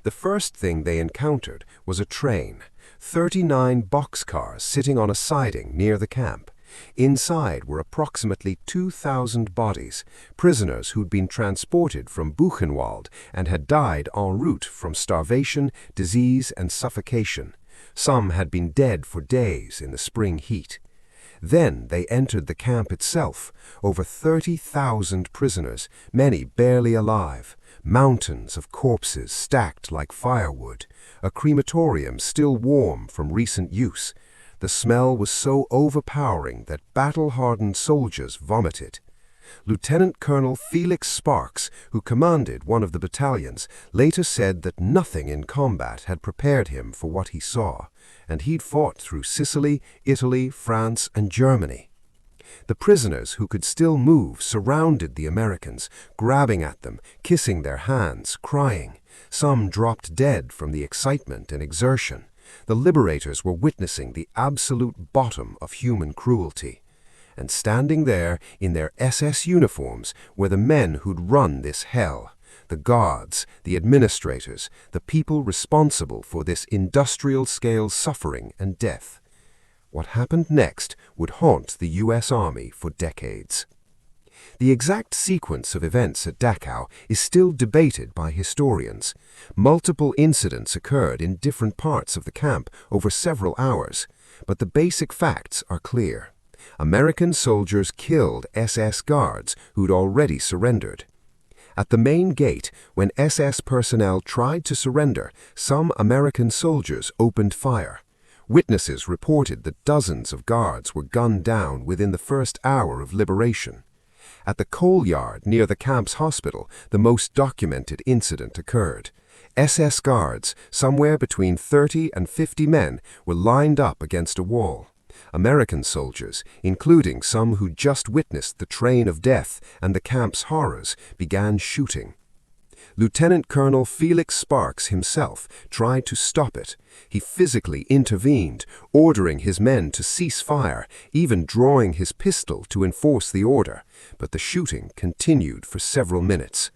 The first thing they encountered was a train, 39 boxcars sitting on a siding near the camp. Inside were approximately 2,000 bodies, prisoners who'd been transported from Buchenwald and had died en route from starvation, disease, and suffocation. Some had been dead for days in the spring heat. Then they entered the camp itself, over 30,000 prisoners, many barely alive, mountains of corpses stacked like firewood, a crematorium still warm from recent use. The smell was so overpowering that battle-hardened soldiers vomited. Lieutenant Colonel Felix Sparks, who commanded one of the battalions, later said that nothing in combat had prepared him for what he saw, and he'd fought through Sicily, Italy, France, and Germany. The prisoners who could still move surrounded the Americans, grabbing at them, kissing their hands, crying. Some dropped dead from the excitement and exertion. The liberators were witnessing the absolute bottom of human cruelty. And standing there in their SS uniforms were the men who'd run this hell, the guards, the administrators, the people responsible for this industrial-scale suffering and death. What happened next would haunt the U.S. Army for decades. The exact sequence of events at Dachau is still debated by historians. Multiple incidents occurred in different parts of the camp over several hours, but the basic facts are clear. American soldiers killed SS guards who'd already surrendered. At the main gate, when SS personnel tried to surrender, some American soldiers opened fire. Witnesses reported that dozens of guards were gunned down within the first hour of liberation. At the coal yard near the camp's hospital, the most documented incident occurred. SS guards, somewhere between 30 and 50 men, were lined up against a wall. American soldiers, including some who just witnessed the train of death and the camp's horrors, began shooting. Lieutenant Colonel Felix Sparks himself tried to stop it. He physically intervened, ordering his men to cease fire, even drawing his pistol to enforce the order, but the shooting continued for several minutes.